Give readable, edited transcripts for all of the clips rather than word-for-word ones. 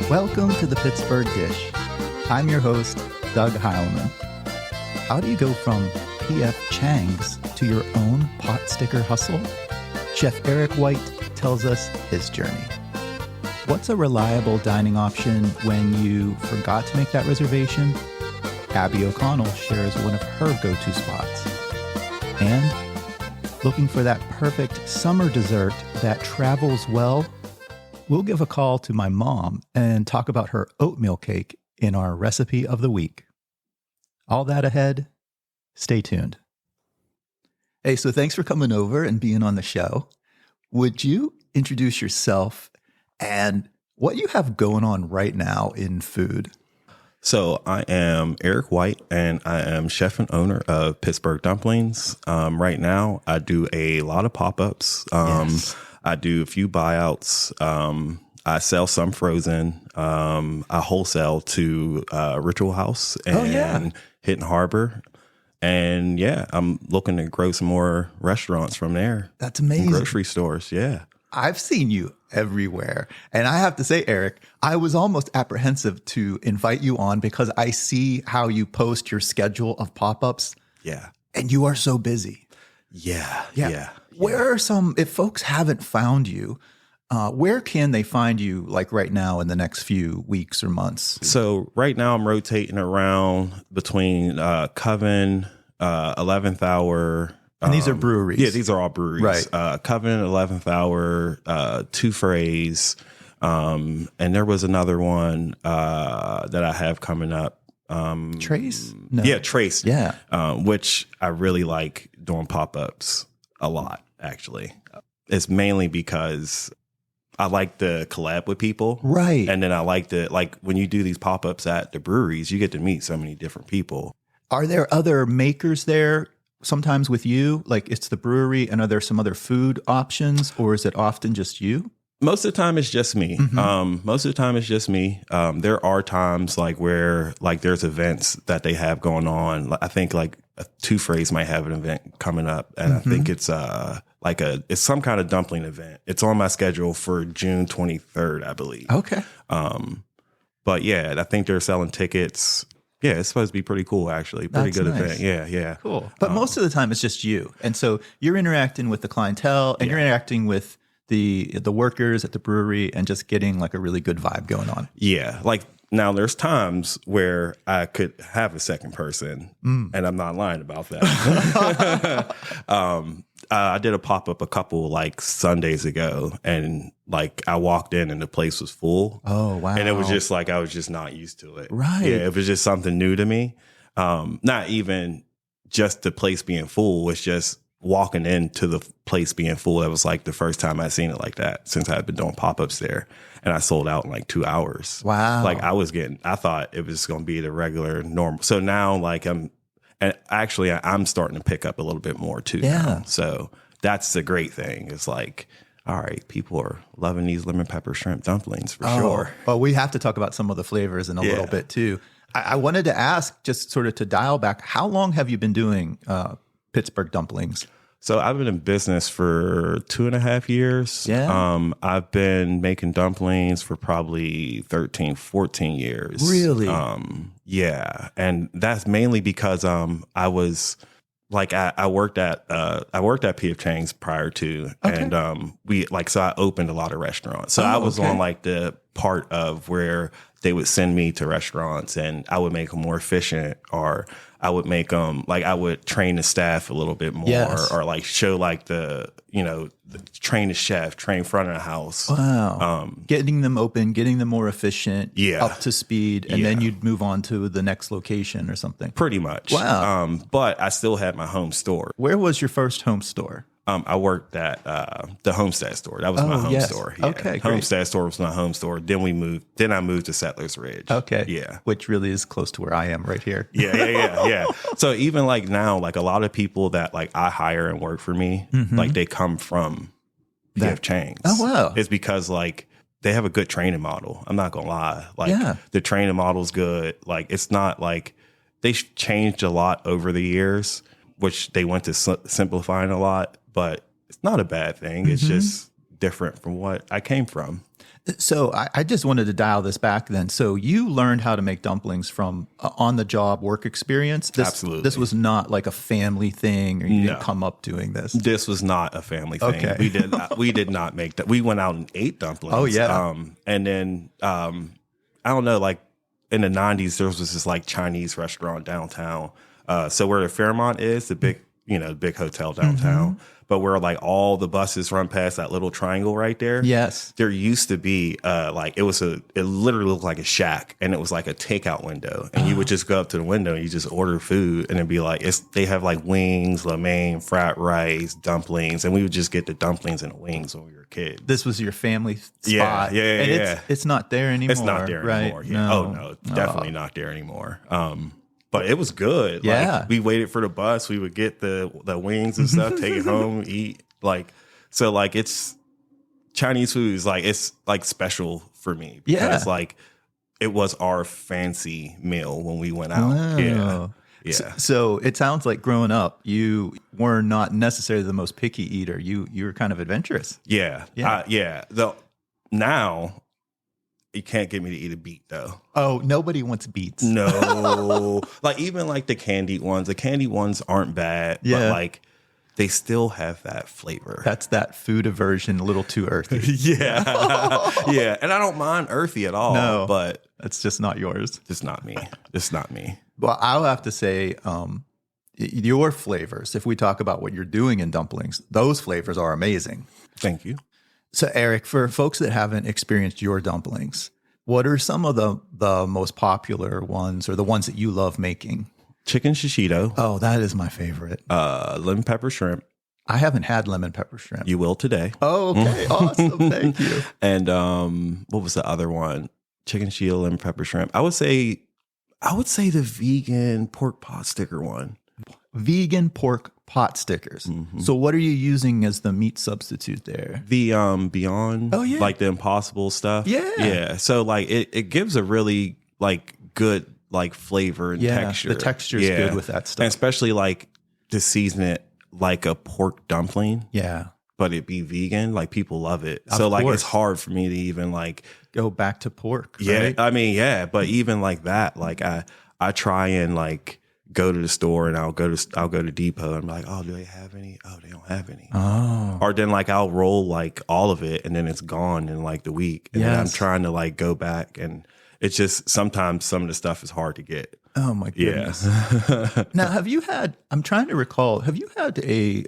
Welcome to the Pittsburgh Dish. I'm your host, Doug Heilman. How do you go from PF Chang's to your own pot sticker hustle? Chef Eric White tells us his journey. What's a reliable dining option when you forgot to make that reservation? Abby O'Connell shares one of her go-to spots. And looking for that perfect summer dessert that travels well? We'll give a call to my mom and talk about her oatmeal cake in our recipe of the week. All that ahead. Stay tuned. Hey, so thanks for coming over and being on the show. Would you introduce yourself and what you have going on right now in food? So I am Eric White, and I am chef and owner of Pittsburgh Dumplingz. Right now, I do a lot of pop-ups. Yes. I do a few buyouts. I sell some frozen. I wholesale to Ritual House and Hidden Harbor. And yeah, I'm looking to grow some more restaurants from there. That's amazing. Grocery stores, yeah. I've seen you everywhere. And I have to say, Eric, I was almost apprehensive to invite you on because I see how you post your schedule of pop-ups. Yeah. And you are so busy. Yeah. Where are some, if folks haven't found you, where can they find you like right now in the next few weeks or months? So right now I'm rotating around between Coven, 11th Hour. And these are breweries. Yeah, these are all breweries. Right. Coven, 11th Hour, Two Phrase. And there was another one that I have coming up. Trace? No. Yeah, Trace. Yeah. Which I really like doing pop-ups a lot, actually. It's mainly because I like to collab with people. Right. And then I like to, like, when you do these pop-ups at the breweries, you get to meet so many different people. Are there other makers there sometimes with you? Like it's the brewery, and are there some other food options, or is it often just you? Most of the time it's just me. There are times like where like there's events that they have going on. I think like Two Phrase might have an event coming up, and I think it's it's some kind of dumpling event. It's on my schedule for June 23rd, I believe. Okay. But yeah, I think they're selling tickets. Yeah, it's supposed to be pretty cool, actually. Pretty That's good nice. event. Yeah. Cool. But most of the time it's just you. And so you're interacting with the clientele and you're interacting with the workers at the brewery and just getting like a really good vibe going on. Yeah. Like now there's times where I could have a second person, and I'm not lying about that. I did a pop-up a couple like Sundays ago, and like I walked in and the place was full. Oh, wow. And it was just like I was just not used to it. Right. Yeah, it was just something new to me. Not even just the place being full, it's just walking into the place being full. That was like the first time I'd seen it like that since I'd been doing pop-ups there. And I sold out in like 2 hours. Wow. Like I thought it was going to be the regular normal. So now like I'm starting to pick up a little bit more too. Yeah. Now. So that's the great thing. It's like, all right, people are loving these lemon pepper shrimp dumplings for sure. Well, we have to talk about some of the flavors in a little bit too. I wanted to ask, just sort of to dial back, how long have you been doing Pittsburgh Dumplingz? So I've been in business for 2.5 years. Yeah. I've been making dumplings for probably 13, 14 years. Really? Yeah. And that's mainly because I was like I worked at PF Chang's prior to, and I opened a lot of restaurants. So I was on like the part of where they would send me to restaurants and I would make them more efficient, or I would make them like I would train the staff a little bit more, or like show like train the chef, train front of the house. Wow. Getting them open, getting them more efficient, up to speed, and then you'd move on to the next location or something. Pretty much. Wow. But I still had my home store. Where was your first home store? I worked at the Homestead store. That was my home store. Yeah. Okay, great. Homestead store was my home store. Then I moved to Settlers Ridge. Okay. Yeah. Which really is close to where I am right here. Yeah. So even like now, like a lot of people that like I hire and work for me, like they come from PF Chang's. Oh, wow. It's because like they have a good training model. I'm not going to lie. Like the training model's good. Like it's not like they changed a lot over the years, which they went to simplifying a lot. But it's not a bad thing. It's just different from what I came from. So I just wanted to dial this back then. So you learned how to make dumplings from on the job work experience. Absolutely. This was not like a family thing, or you didn't come up doing this. This was not a family thing. Okay. We did not make that. We went out and ate dumplings. Oh, yeah. And then I don't know, like in the 90s, there was this like Chinese restaurant downtown. So where the Fairmont is, the big hotel downtown. But where like all the buses run past that little triangle right there. Yes. There used to be it literally looked like a shack, and it was like a takeout window. And you would just go up to the window and you just order food, and it'd be like, they have like wings, lo mein, fried rice, dumplings. And we would just get the dumplings and the wings when we were kids. This was your family spot. Yeah. And it's not there anymore. It's not there right? anymore. Yeah. No. Oh no, definitely not there anymore. But it was good. Yeah. Like, we waited for the bus. We would get the wings and stuff, take it home, eat. It's Chinese food is like, it's like special for me. Because like it was our fancy meal when we went out. Wow. Yeah. Yeah. So it sounds like growing up, you were not necessarily the most picky eater. You were kind of adventurous. Yeah. Though now you can't get me to eat a beet though. Oh, nobody wants beets. No. Like even like the candied ones aren't bad, but like they still have that flavor. That's that food aversion, a little too earthy. Yeah. Yeah. And I don't mind earthy at all. No, but that's just not yours. It's not me. It's not me. Well, I'll have to say, your flavors, if we talk about what you're doing in dumplings, those flavors are amazing. Thank you. So, Eric, for folks that haven't experienced your dumplings, what are some of the most popular ones, or the ones that you love making? Chicken shishito. Oh, that is my favorite. Lemon pepper shrimp. I haven't had lemon pepper shrimp. You will today. Oh, okay. Awesome. Thank you. And what was the other one? Chicken shishito, lemon pepper shrimp. I would say the vegan pork pot sticker one. Vegan pork pot stickers. Mm-hmm. So what are you using as the meat substitute there? The Beyond, like the Impossible stuff. Yeah. Yeah. So like it gives a really like good like flavor and texture. The texture is good with that stuff. And especially like to season it like a pork dumpling. Yeah. But it be vegan, like people love it. So like it's hard for me to even like go back to pork. Yeah. Right? I mean, yeah, but even like that, like I try and like go to the store, and I'll go to Depot and be like, oh, do they have any? Oh, they don't have any. Oh. Or then like I'll roll like all of it, and then it's gone in like the week. And then I'm trying to like go back, and it's just sometimes some of the stuff is hard to get. Oh my goodness. Yeah. Now, I'm trying to recall, have you had a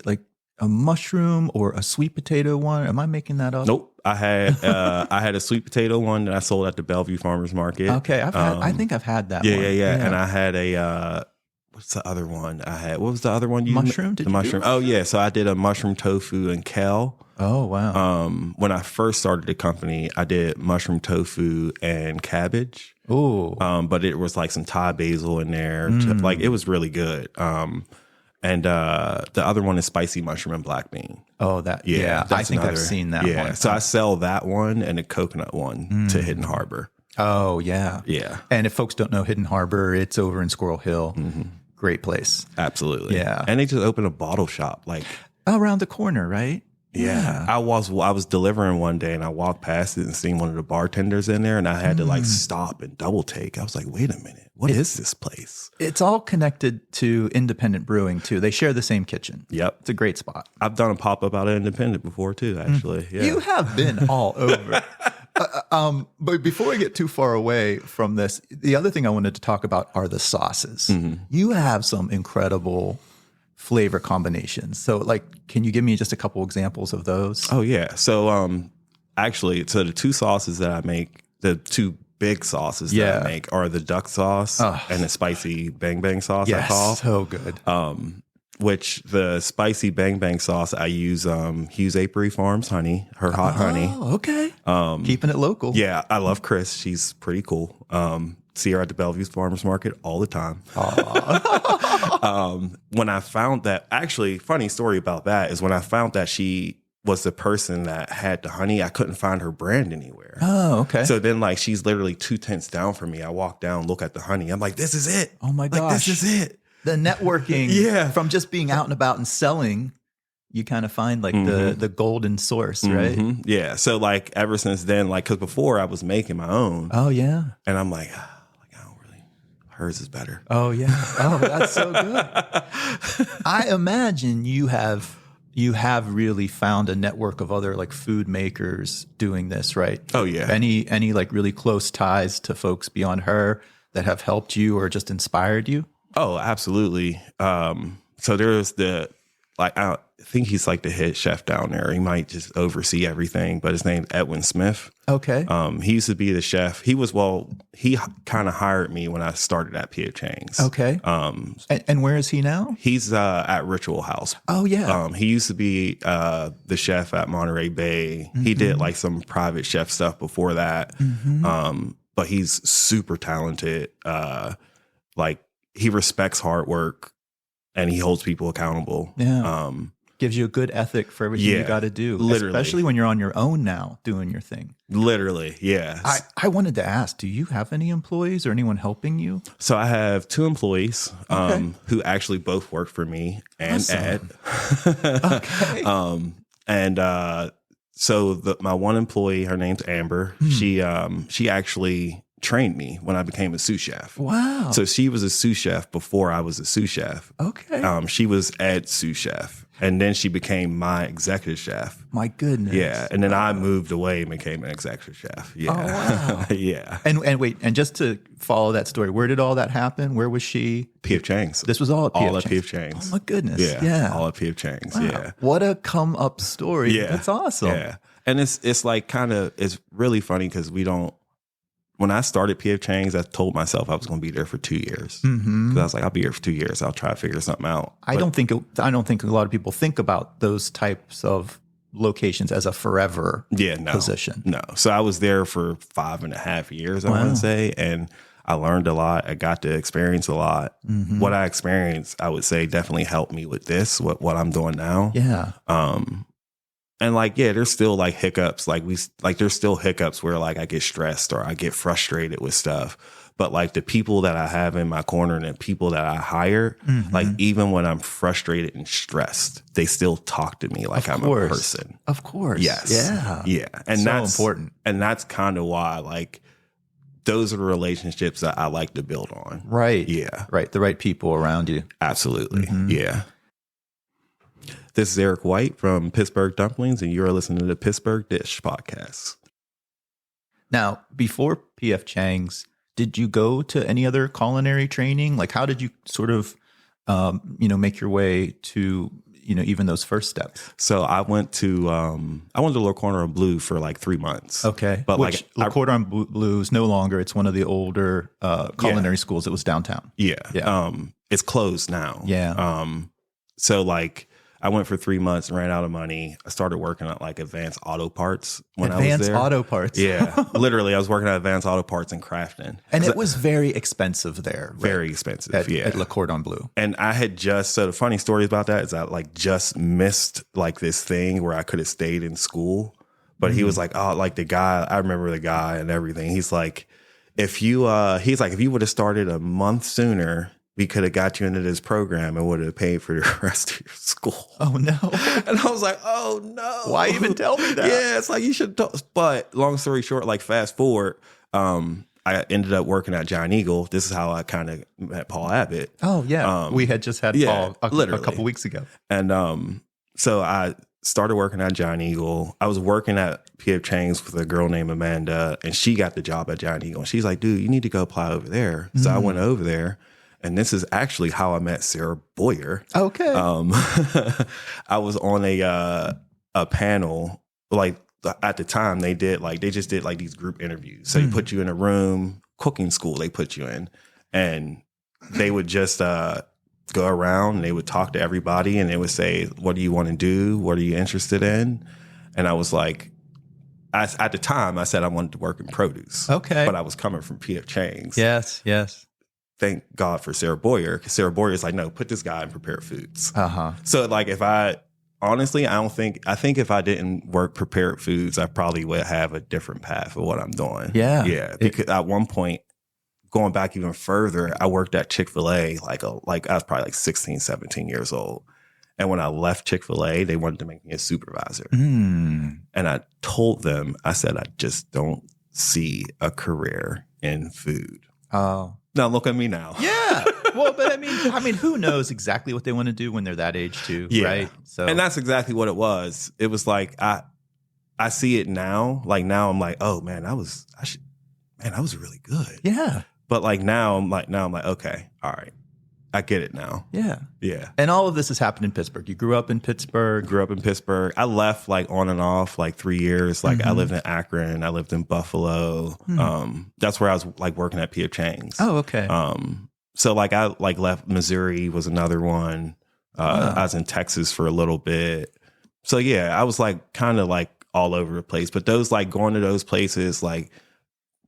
mushroom or a sweet potato one? Am I making that up? Nope. I had a sweet potato one that I sold at the Bellevue Farmers Market. Okay. I think I've had that one. Yeah. And I had a what's the other one I had? What was the other one? Mushroom? The mushroom. Oh yeah. So I did a mushroom tofu and kale. Oh wow. When I first started the company, I did mushroom tofu and cabbage. Oh. But it was like some Thai basil in there. Like it was really good. And the other one is spicy mushroom and black bean. Oh, I think I've seen that one. So I sell that one and a coconut one to Hidden Harbor. Oh, yeah. Yeah. And if folks don't know Hidden Harbor, it's over in Squirrel Hill. Mm-hmm. Great place. Absolutely. Yeah. And they just opened a bottle shop like around the corner, right? Yeah. I was delivering one day, and I walked past it and seen one of the bartenders in there, and I had to like stop and double take. I was like, wait a minute, what is this place? It's all connected to independent brewing too. They share the same kitchen. Yep. It's a great spot. I've done a pop-up out of Independent before too, actually. Yeah. You have been all over. But before we get too far away from this, the other thing I wanted to talk about are the sauces. Mm-hmm. You have some incredible flavor combinations. So can you give me just a couple examples of those? Oh yeah. So actually, the two sauces that I make, the two big sauces that I make are the duck sauce and the spicy bang bang sauce. I call. So good. Which the spicy bang bang sauce, I use Hughes Apiary Farms honey, her hot honey. Oh, okay. Keeping it local. Yeah, I love Chris. She's pretty cool. See her at the Bellevue Farmers Market all the time. When I found that, actually, funny story about that is when I found that she was the person that had the honey, I couldn't find her brand anywhere. Oh, okay. So then she's literally 2 tents down from me. I walk down, look at the honey. I'm like, this is it. Oh my gosh. This is it. The networking from just being out and about and selling you kind of find like the golden source, right? Yeah. So like ever since then, like, because before I was making my own. Oh yeah. And I'm like, I don't really. Hers is better. Oh yeah. Oh, that's so good. I imagine you have really found a network of other like food makers doing this, right? Oh yeah. Any like really close ties to folks beyond her that have helped you or just inspired you? Oh, absolutely. So there's I think he's like the head chef down there. He might just oversee everything, but his name's Edwin Smith. Okay. He used to be the chef. He kind of hired me when I started at PF Chang's. Okay. And where is he now? He's at Ritual House. Oh yeah. He used to be the chef at Monterey Bay. He did like some private chef stuff before that. But he's super talented. Like he respects hard work and he holds people accountable. Yeah. Gives you a good ethic for everything you got to do. Literally. Especially when you're on your own now doing your thing. Literally, yeah. I wanted to ask, do you have any employees or anyone helping you? So I have 2 employees who actually both work for me and Ed. Okay. So my one employee, her name's Amber. She actually trained me when I became a sous chef. Wow. So she was a sous chef before I was a sous chef. Okay. She was Ed's sous chef. And then she became my executive chef. My goodness. Yeah. And then I moved away and became an executive chef. Yeah. Oh, wow. Yeah. And wait, and just to follow that story, where did all that happen? Where was she? PF Chang's. This was all at PF All at Chang's. PF Chang's. Oh my goodness. Yeah. All at PF Chang's. Wow. Yeah. What a come up story. Yeah. That's awesome. Yeah. And it's like it's really funny because when I started PF Chang's, I told myself I was going to be there for 2 years. Because I was like, I'll be here for 2 years. I'll try to figure something out. I don't think a lot of people think about those types of locations as a forever position. No. So I was there for 5.5 years, I want to say. And I learned a lot. I got to experience a lot. What I experienced, I would say, definitely helped me with this, what I'm doing now. Yeah. And like, yeah, there's still like hiccups. There's still hiccups where like I get stressed or I get frustrated with stuff. But like the people that I have in my corner and the people that I hire, like even when I'm frustrated and stressed, they still talk to me like I'm a person. Of course. Yes. Yeah. Yeah. And so that's important. And that's kind of why like those are the relationships that I like to build on. Right. Yeah. Right. The right people around you. Absolutely. Yeah. This is Eric White from Pittsburgh Dumplingz, and you're listening to the Pittsburgh Dish Podcast. Now, before PF Chang's, did you go to any other culinary training? Like, how did you sort of, make your way to, even those first steps? So I went to Le Cordon Bleu for like 3 months. Okay, but Le Cordon Bleu is no longer. It's one of the older culinary schools. It was downtown. Yeah. It's closed now. Yeah. So like, I went for 3 months and ran out of money. I started working at like Advanced Auto Parts when I was there. Advanced Auto Parts. Yeah. Literally, I was working at Advanced Auto Parts in Crafton. And it was very expensive there. Right? Very expensive, at Le Cordon Bleu. And I had so the funny story about that is I like just missed like this thing where I could have stayed in school. But he was like, oh, like the guy, I remember the guy and everything. He's like, if you would have started a month sooner, we could have got you into this program and would have paid for the rest of your school. Oh, no. And I was like, oh, no. Why even tell me that? Yeah, it's like you should talk. But long story short, like fast forward, I ended up working at Giant Eagle. This is how I kind of met Paul Abbott. Oh, yeah. We had just had Paul a couple weeks ago. And so I started working at Giant Eagle. I was working at PF Chang's with a girl named Amanda, and she got the job at Giant Eagle. And she's like, dude, you need to go apply over there. So I went over there. And this is actually how I met Sarah Boyer. Okay. I was on a panel, like at the time they just did like these group interviews. So they put you in a room, cooking school they put you in, and they would just go around and they would talk to everybody and they would say, what do you want to do? What are you interested in? And I was like, at the time I said I wanted to work in produce. Okay. But I was coming from PF Chang's. Yes. Thank God for Sarah Boyer, because Sarah Boyer is like, no, put this guy in prepared foods. Uh-huh. So like I think if I didn't work prepared foods, I probably would have a different path of what I'm doing. Yeah. Yeah. Because at one point, going back even further, I worked at Chick-fil-A like I was probably like 16, 17 years old. And when I left Chick-fil-A, they wanted to make me a supervisor. Mm. And I told them, I said, I just don't see a career in food. Oh. Now look at me now. Yeah. Well, but I mean, who knows exactly what they want to do when they're that age too, right? So, and that's exactly what it was. It was like I see it now. Like now I'm like, oh man, I was really good. Yeah. But like now I'm like, okay, all right. I get it now. Yeah. Yeah. And all of this has happened in Pittsburgh. You grew up in Pittsburgh. I left like on and off like 3 years. Like I lived in Akron. I lived in Buffalo. That's where I was like working at PF Chang's. Oh, okay. So like I like left Missouri was another one. I was in Texas for a little bit. So yeah, I was like kind of like all over the place. But those like going to those places like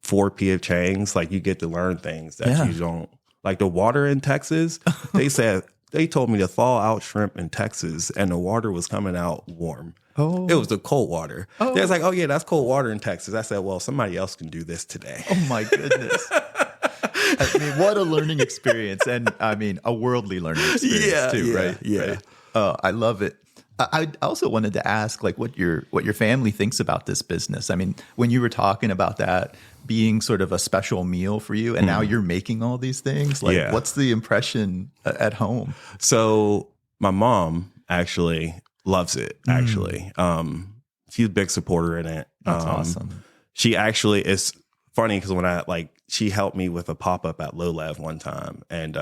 for PF Chang's, like you get to learn things that you don't. Like the water in Texas, they told me to thaw out shrimp in Texas and the water was coming out warm. Oh. It was the cold water. Oh. They was like, oh yeah, that's cold water in Texas. I said, well, somebody else can do this today. Oh my goodness. I mean, what a learning experience. And I mean, a worldly learning experience too, right? Yeah. Right. Oh, I love it. I also wanted to ask like what your family thinks about this business. I mean, when you were talking about that being sort of a special meal for you and now you're making all these things, like what's the impression at home? So my mom actually loves it, actually. She's a big supporter in it. That's awesome. She actually is funny because when she helped me with a pop-up at Low Lev one time and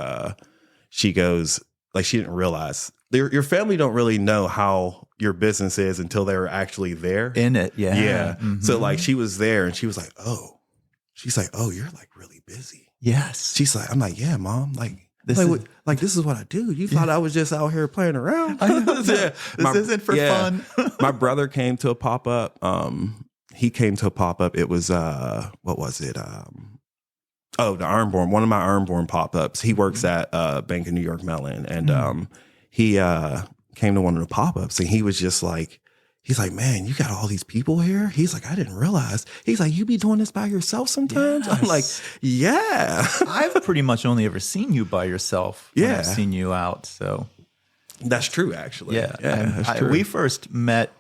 she goes, like she didn't realize your family don't really know how your business is until they were actually there. In it, yeah. Yeah. So like she was there and she was like, oh, you're like really busy. Yes. She's like, I'm like, yeah, Mom, this is what I do. You thought I was just out here playing around? I know. This isn't for fun. My brother came to a pop-up. He came to a pop-up. It was, what was it? The Ironborn, one of my Ironborn pop-ups. He works at Bank of New York Mellon. And he came to one of the pop-ups and he was just like, he's like, man, you got all these people here? He's like, I didn't realize. He's like, you be doing this by yourself sometimes? Yes. I'm like, yeah. I've pretty much only ever seen you by yourself. When I've seen you out. So that's true, actually. Yeah. That's true. We first met.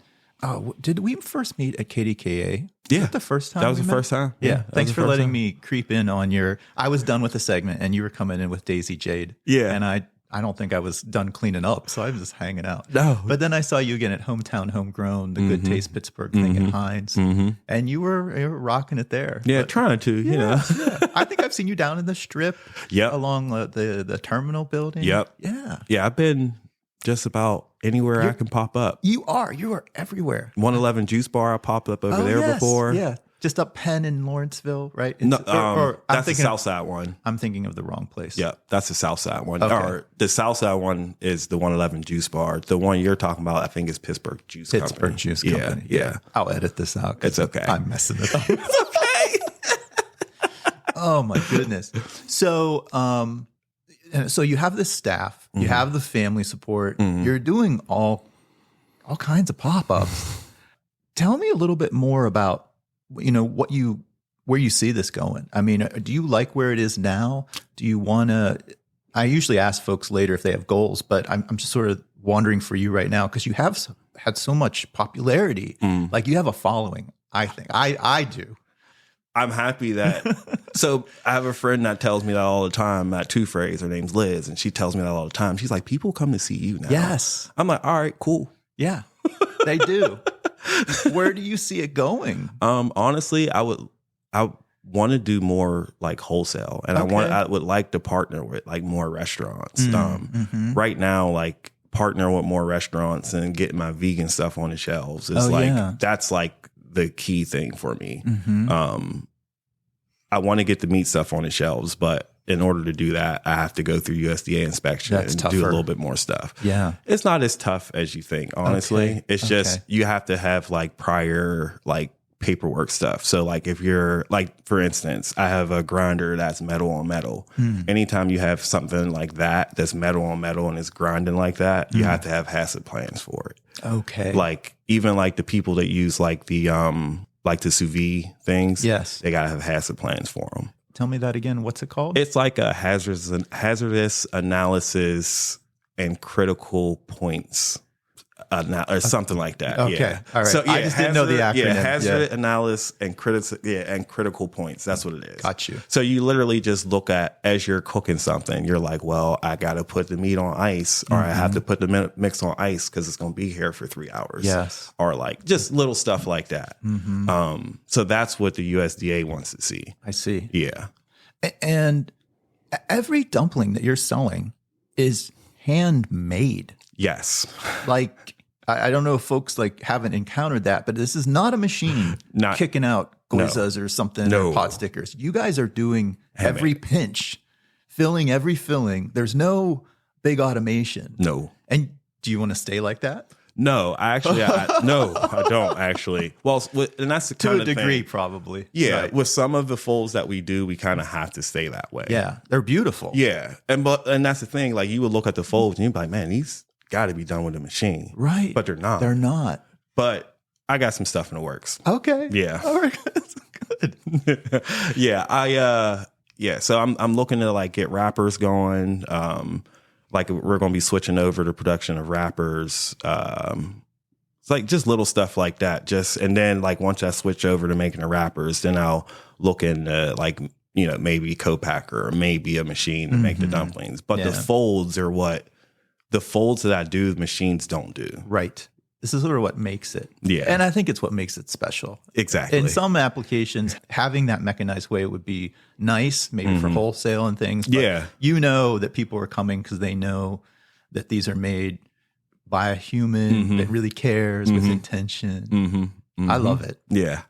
Did we first meet at KDKA? Yeah. Was that the first time? That was the first time. Yeah. Thanks for letting me creep in on I was done with the segment and you were coming in with Daisy Jade. Yeah. And I don't think I was done cleaning up, so I was just hanging out. No. But then I saw you again at Hometown Homegrown, the Good Taste Pittsburgh thing at Heinz. And you were rocking it there. Yeah, trying to, you know. Yeah. I think I've seen you down in the strip along the terminal building. Yep. Yeah. Yeah, I've been just about anywhere I can pop up. You are everywhere. 111 Juice Bar, I popped up over there before. Yeah. Just up Penn in Lawrenceville, right? No, that's the South Side one. I'm thinking of the wrong place. Yeah, that's the South Side one. Okay. Or the South Side one is the 111 Juice Bar. The one you're talking about, I think, is Pittsburgh Juice Company. Juice Company. Yeah. I'll edit this out. It's okay. I'm messing it up. It's okay. Oh my goodness. So, so you have this staff, you have the family support. You're doing all kinds of pop-ups. Tell me a little bit more about where you see this going. I mean, do you like where it is now? Do you want to? I usually ask folks later if they have goals, but I'm just sort of wondering for you right now because you have had so much popularity. Like you have a following. I think I do. I'm happy that. So I have a friend that tells me that all the time at Two Phrase. Her name's Liz, and she tells me that all the time. She's like, people come to see you now. Yes. I'm like, all right, cool. Yeah, they do. Where do you see it going? Honestly, I want to do more like wholesale, and I would like to partner with like more restaurants. Right now, like partner with more restaurants and getting my vegan stuff on the shelves is that's like the key thing for me. I want to get the meat stuff on the shelves, but in order to do that, I have to go through USDA inspection and do a little bit more stuff. Yeah. It's not as tough as you think, honestly. Okay. It's just you have to have like prior like paperwork stuff. So like if you're like, for instance, I have a grinder that's metal on metal. Anytime you have something like that's metal on metal and it's grinding like that, you have to have HACCP plans for it. Okay. Like even like the people that use like the sous vide things, they gotta have HACCP plans for them. Tell me that again. What's it called? It's like a hazardous analysis and critical points. Or something like that. Okay. Yeah. All right. So, I just didn't know the acronym. Yeah, hazard analysis and critical points. That's what it is. Got you. So you literally just look at, as you're cooking something, you're like, well, I got to put the meat on ice, or I have to put the mix on ice because it's going to be here for 3 hours. Yes. Or like just little stuff like that. So that's what the USDA wants to see. I see. Yeah. And every dumpling that you're selling is handmade. Yes. Like, I don't know if folks like haven't encountered that, but this is not a machine kicking out goizas or something or pot stickers. You guys are doing every pinch, filling every filling. There's no big automation. No. And do you want to stay like that? No, I don't actually. Well, and that's the kind to a of degree, thing. probably. Yeah, Right. with some of the folds that we do, we kind of have to stay that way. Yeah, they're beautiful. Yeah, and that's the thing. Like you would look at the folds and you'd be like, man, these got to be done with a machine, Right. But they're not. They're not. But I got some stuff in the works. Okay. Yeah. All right. That's good. Yeah. So I'm looking to like get wrappers going. Like we're going to be switching over to production of wrappers. It's like just little stuff like that. And then like once I switch over to making the wrappers, then I'll look into like, maybe co-packer or maybe a machine to make the dumplings. But the folds are the folds that I do, machines don't do. Right. This is sort of what makes it. Yeah. And I think it's what makes it special. Exactly. In some applications, having that mechanized way would be nice, maybe for wholesale and things. But you know that people are coming because they know that these are made by a human that really cares with intention. I love it. Yeah.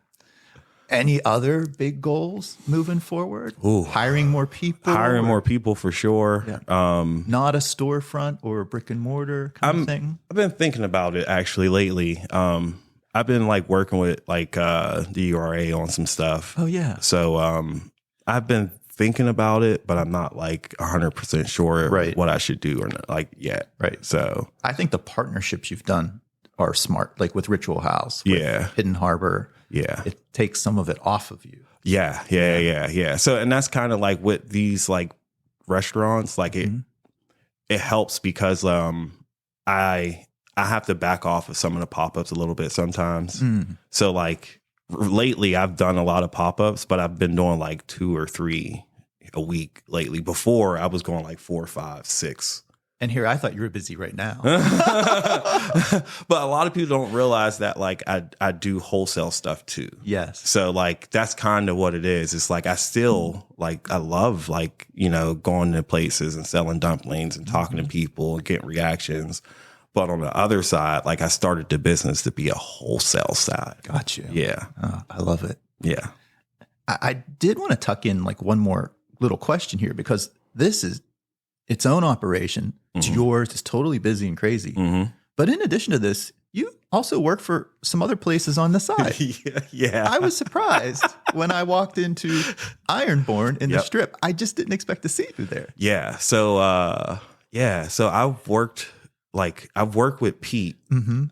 Any other big goals moving forward? Ooh. Hiring more people? Hiring more people for sure. Yeah. Not a storefront or a brick and mortar kind of thing? I've been thinking about it actually lately. I've been like working with like the URA on some stuff. Oh, yeah. So I've been thinking about it, but I'm not like 100% sure what I should do or not, like yet. Right. So I think the partnerships you've done are smart, like with Ritual House, with Hidden Harbor. Yeah. It takes some of it off of you. Yeah. So, and that's kind of like with these like restaurants, like it helps because I have to back off of some of the pop-ups a little bit sometimes. So like lately I've done a lot of pop-ups, but I've been doing like 2 or 3 a week lately. Before I was going like 4, 5, 6. And here, I thought you were busy right now. But a lot of people don't realize that like I do wholesale stuff too. Yes. So like that's kind of what it is. It's like I still like I love like, going to places and selling dumplings and talking to people and getting reactions. But on the other side, like I started the business to be a wholesale side. Got you. Yeah. Oh, I love it. Yeah. I did want to tuck in like one more little question here, because this is its own operation. It's yours. It's totally busy and crazy. But in addition to this, you also work for some other places on the side. Yeah. I was surprised when I walked into Ironborn in the Strip. I just didn't expect to see you there. Yeah. So, So I've worked with Pete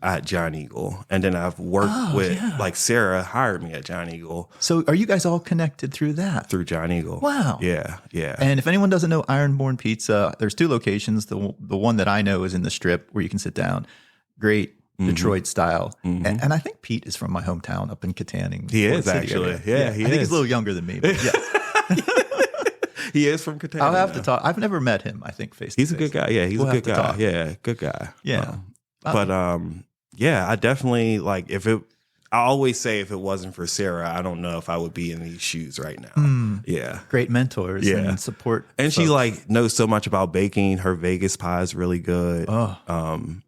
at Giant Eagle, and then I've worked with like Sarah hired me at Giant Eagle. So are you guys all connected through that? Through Giant Eagle. Wow. Yeah. And if anyone doesn't know Ironborn Pizza, there's 2 locations. The one that I know is in the Strip where you can sit down. Great Detroit style. And I think Pete is from my hometown up in Katanning. He is actually. Yeah, he is. I think he's a little younger than me. But yes. He is from Katanning. I'll have to talk. I've never met him, I think, face to face. He's a good guy. Yeah, he's a good guy. Talk. Yeah, good guy. Yeah. But I definitely like I always say if it wasn't for Sarah, I don't know if I would be in these shoes right now. Yeah. Great mentors and support. And folks. she like knows so much about baking. Her Vegas pie is really good. So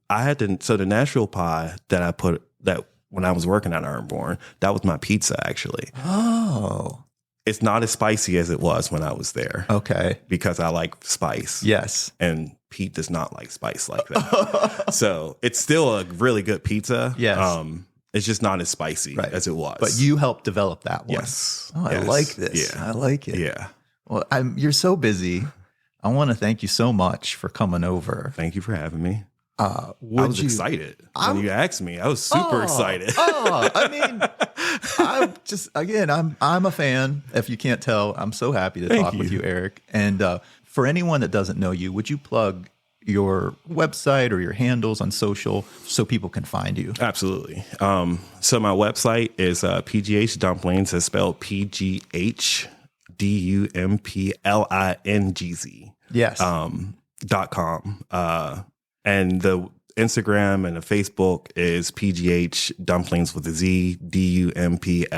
the Nashville pie that when I was working at Ironborn, that was my pizza actually. Oh. It's not as spicy as it was when I was there. Okay. Because I like spice. Yes. And Pete does not like spice like that. So it's still a really good pizza. Yes. It's just not as spicy as it was. But you helped develop that one. Yes. Oh, I like this. Yeah. I like it. Yeah. Well, you're so busy. I want to thank you so much for coming over. Thank you for having me. I Was excited when you asked me. I was super excited. I mean, I'm a fan. If you can't tell, I'm so happy to talk with you, Eric. And for anyone that doesn't know you, would you plug your website or your handles on social so people can find you? Absolutely. So my website is PGH Dumplingz. It's spelled PGH Yes. .com. And the Instagram and the Facebook is PGH Dumplingz with a Z, DUMPLINGZ.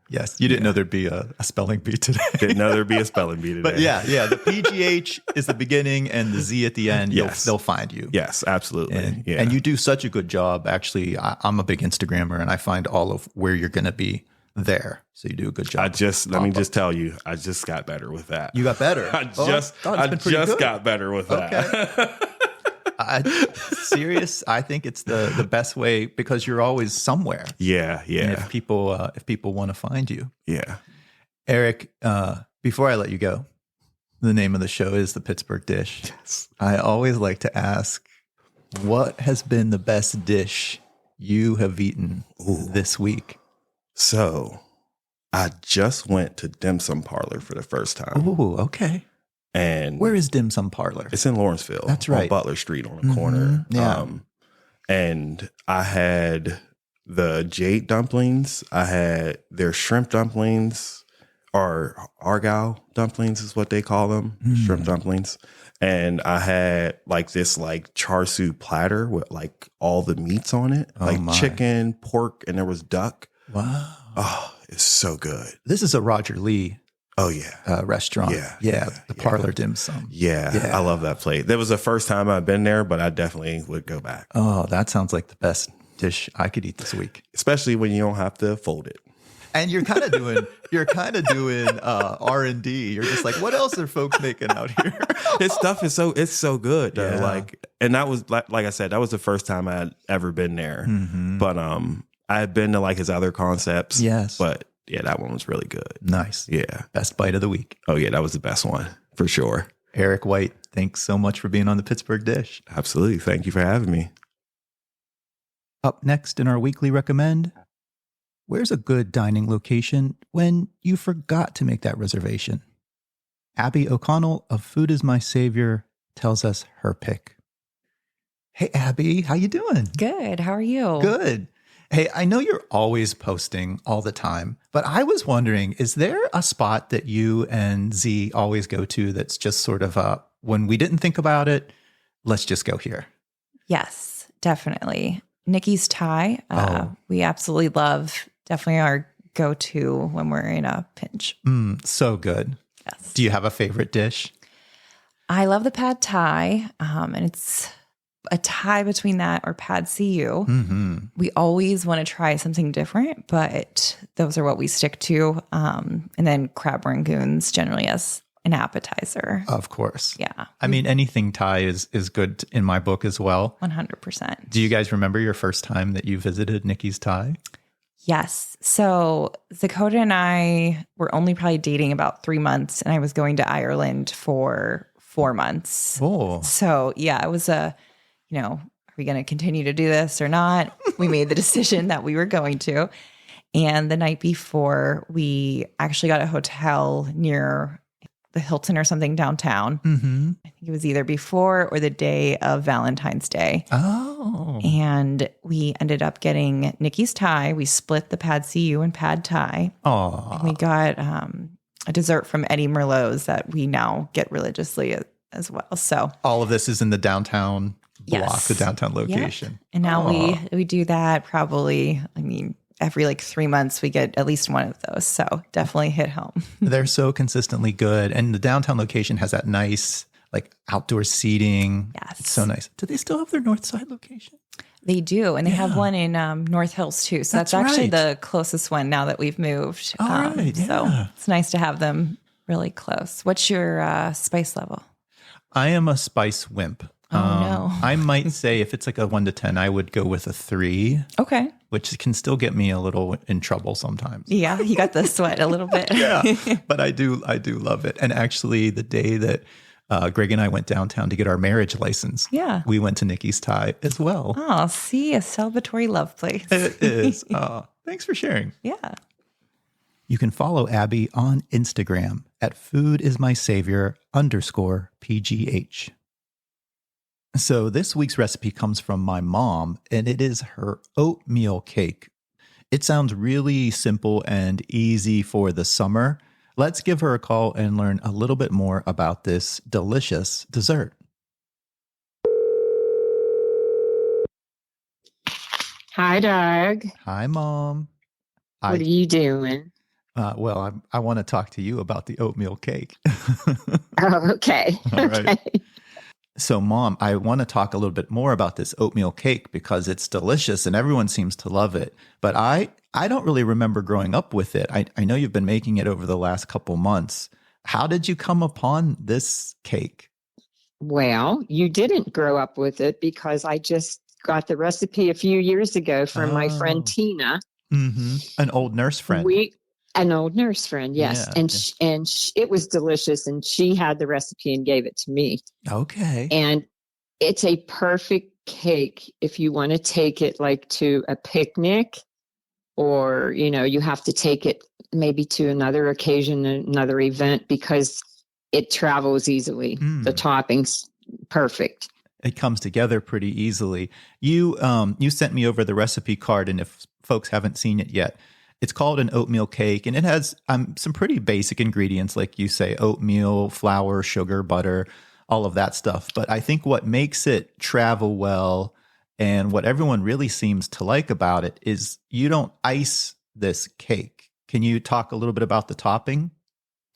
Yes. You didn't know there'd be a spelling bee today. Didn't know there'd be a spelling bee today. But yeah, the PGH is the beginning and the Z at the end. Yes. They'll find you. Yes, absolutely. And you do such a good job. Actually, I'm a big Instagrammer and I find all of where you're going to be there. So you do a good job. Let me just tell you, I just got better with that. You got better. I just got better with that. Serious. I think it's the best way because you're always somewhere. Yeah. And if people want to find you. Yeah. Eric, before I let you go, the name of the show is The Pittsburgh Dish. Yes. I always like to ask, what has been the best dish you have eaten this week? So I just went to Dim Sum Parlor for the first time. Oh, okay. And where is Dim Sum Parlor? It's in Lawrenceville. That's right. On Butler Street on the corner. Yeah. And I had the jade dumplings. I had their shrimp dumplings, or argyle dumplings is what they call them, shrimp dumplings. And I had like this char siu platter with like all the meats on it, chicken, pork, and there was duck. Wow. Oh, it's so good. This is a Roger Lee restaurant. Yeah. The Parlor Dim Sum. Yeah. I love that place. That was the first time I've been there, but I definitely would go back. Oh, that sounds like the best dish I could eat this week. Especially when you don't have to fold it. And you're kind of doing R&D. You're just like, what else are folks making out here? His stuff is so good. Though. Yeah. And that was like I said, that was the first time I had ever been there. But I had been to his other concepts. Yes. But yeah, that one was really good. Nice. Yeah. Best bite of the week. Oh yeah, that was the best one for sure. Eric White, thanks so much for being on the Pittsburgh Dish. Absolutely. Thank you for having me. Up next in our weekly recommend, where's a good dining location when you forgot to make that reservation? Abby O'Connell of Food is My Savior tells us her pick. Hey, Abby, how you doing? Good. How are you? Good. Hey, I know you're always posting all the time, but I was wondering, is there a spot that you and Z always go to that's just sort of when we didn't think about it, let's just go here? Yes, definitely. Nicky's Thai. We absolutely love. Definitely our go-to when we're in a pinch. So good. Yes. Do you have a favorite dish? I love the pad Thai, and it's a tie between that or pad CU. We always want to try something different, but those are what we stick to. And then crab rangoons generally as an appetizer. Of course. Yeah. I mean, anything Thai is good in my book as well. 100%. Do you guys remember your first time that you visited Nicky's Thai? Yes. So Dakota and I were only probably dating about 3 months, and I was going to Ireland for 4 months. Oh. So yeah, it was are we going to continue to do this or not? We made the decision that we were going to. And the night before, we actually got a hotel near the Hilton or something downtown. I think it was either before or the day of Valentine's Day. Oh. And we ended up getting Nicky's Thai. We split the pad CU and pad Thai. Oh. And we got a dessert from Eddie Merlot's that we now get religiously as well. So all of this is in the downtown block, yes. the downtown location. Yep. And now we do that probably, every 3 months we get at least one of those. So definitely hit home. They're so consistently good. And the downtown location has that nice outdoor seating. Yes. It's so nice. Do they still have their North Side location? They do. And they have one in North Hills too. So that's actually the closest one now that we've moved. All right. Yeah. So it's nice to have them really close. What's your spice level? I am a spice wimp. Oh, no. I might say if it's a 1 to 10, I would go with a 3. Okay. Which can still get me a little in trouble sometimes. Yeah, you got the sweat a little bit. Yeah, but I do love it. And actually, the day that Greg and I went downtown to get our marriage license, we went to Nicky's Thai as well. Oh, see, a celebratory love place. It is. Thanks for sharing. Yeah. You can follow Abby on Instagram at foodismysavior_PGH. So this week's recipe comes from my mom, and it is her oatmeal cake. It sounds really simple and easy for the summer. Let's give her a call and learn a little bit more about this delicious dessert. Hi, Doug. Hi, Mom. What are you doing? Well, I want to talk to you about the oatmeal cake. Oh, okay. All right. Okay. So, Mom, I want to talk a little bit more about this oatmeal cake because it's delicious and everyone seems to love it. But I don't really remember growing up with it. I know you've been making it over the last couple months. How did you come upon this cake? Well, you didn't grow up with it because I just got the recipe a few years ago from my friend Tina. Mm-hmm. An old nurse friend. An old nurse friend, yes. Yeah, and it was delicious, and she had the recipe and gave it to me. Okay. And it's a perfect cake if you want to take it like to a picnic, or, you have to take it maybe to another occasion, another event, because it travels easily. The topping's perfect. It comes together pretty easily. You sent me over the recipe card, and if folks haven't seen it yet, it's called an oatmeal cake, and it has some pretty basic ingredients, like you say, oatmeal, flour, sugar, butter, all of that stuff. But I think what makes it travel well and what everyone really seems to like about it is you don't ice this cake. Can you talk a little bit about the topping?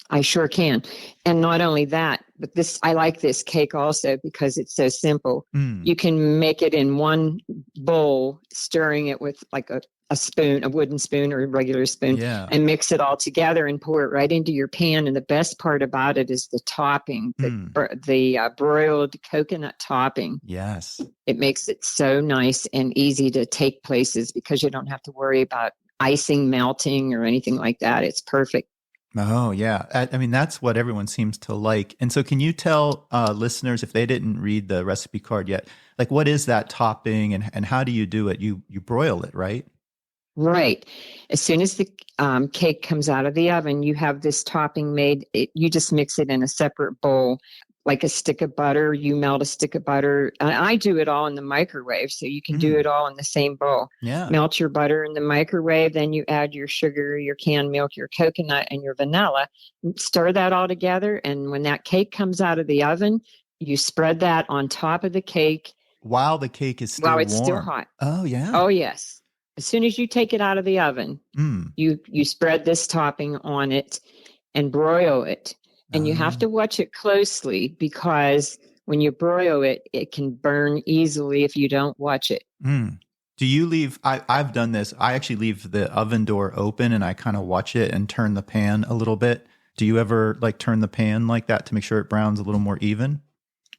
I sure can. And not only that, but I like this cake also because it's so simple. You can make it in one bowl, stirring it with like a spoon, a wooden spoon or a regular spoon, and mix it all together and pour it right into your pan. And the best part about it is the topping, the broiled coconut topping. Yes. It makes it so nice and easy to take places because you don't have to worry about icing, melting, or anything like that. It's perfect. Oh, yeah. I mean, that's what everyone seems to like. And so can you tell listeners, if they didn't read the recipe card yet, like what is that topping and how do you do it? You broil it, right? Right. As soon as the cake comes out of the oven, you have this topping made. You just mix it in a separate bowl, like a stick of butter. You melt a stick of butter. I do it all in the microwave, so you can do it all in the same bowl. Yeah. Melt your butter in the microwave, then you add your sugar, your canned milk, your coconut, and your vanilla. Stir that all together, and when that cake comes out of the oven, you spread that on top of the cake. While the cake is still warm. Still hot. Oh, yeah. Oh, yes. As soon as you take it out of the oven, you spread this topping on it and broil it. And you have to watch it closely because when you broil it, it can burn easily if you don't watch it. Do you leave, I've done this, I actually leave the oven door open and I kind of watch it and turn the pan a little bit. Do you ever like turn the pan like that to make sure it browns a little more even?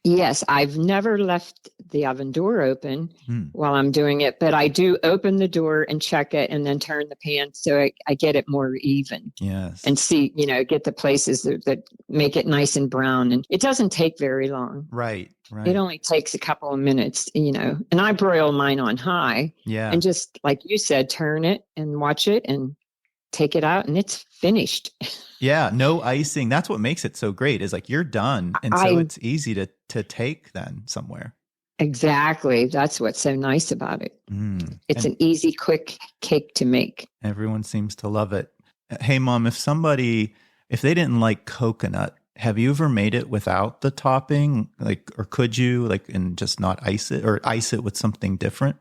Yes, I've never left the oven door open while I'm doing it, but I do open the door and check it and then turn the pan so I get it more even. Yes. And see, get the places that make it nice and brown. And it doesn't take very long. Right. It only takes a couple of minutes, and I broil mine on high. Yeah. And just like you said, turn it and watch it and take it out and it's finished. Yeah, no icing. That's what makes it so great is like you're done. And so it's easy to take then somewhere. Exactly. That's what's so nice about it. It's an easy, quick cake to make. Everyone seems to love it. Hey, Mom, if they didn't like coconut, have you ever made it without the topping? Or could you and just not ice it or ice it with something different?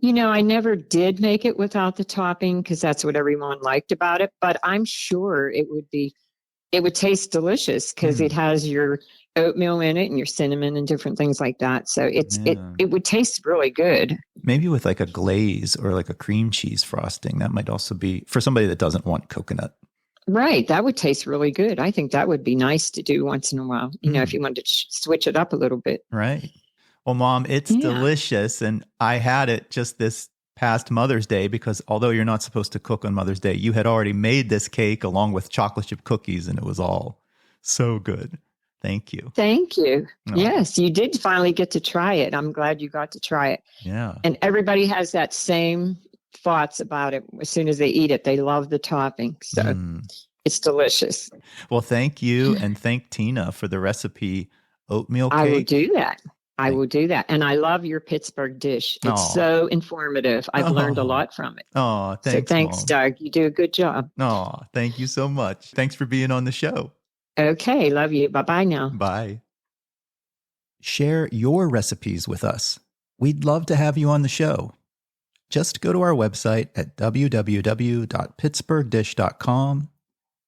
I never did make it without the topping because that's what everyone liked about it. But I'm sure it would taste delicious because it has your oatmeal in it and your cinnamon and different things like that. So it would taste really good. Maybe with like a glaze or like a cream cheese frosting. That might also be for somebody that doesn't want coconut. Right. That would taste really good. I think that would be nice to do once in a while, if you wanted to switch it up a little bit. Right. Well, Mom, it's delicious. And I had it just this past Mother's Day because although you're not supposed to cook on Mother's Day, you had already made this cake along with chocolate chip cookies and it was all so good. Thank you. Thank you. Oh. Yes, you did finally get to try it. I'm glad you got to try it. Yeah. And everybody has that same thoughts about it. As soon as they eat it, they love the topping. So it's delicious. Well, thank you. And thank Tina for the recipe oatmeal cake. I will do that. I will do that. And I love your Pittsburgh dish. It's so informative. I've learned a lot from it. Oh, thanks. So thanks, Mom. Doug. You do a good job. Oh, thank you so much. Thanks for being on the show. Okay. Love you. Bye-bye now. Bye. Share your recipes with us. We'd love to have you on the show. Just go to our website at www.pittsburghdish.com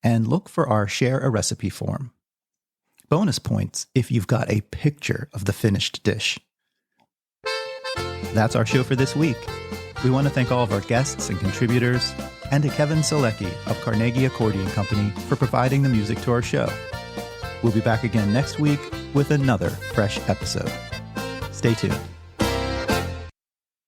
and look for our Share a Recipe form. Bonus points if you've got a picture of the finished dish. That's our show for this week. We want to thank all of our guests and contributors, and to Kevin Selecki of Carnegie Accordion Company for providing the music to our show. We'll be back again next week with another fresh episode. Stay tuned.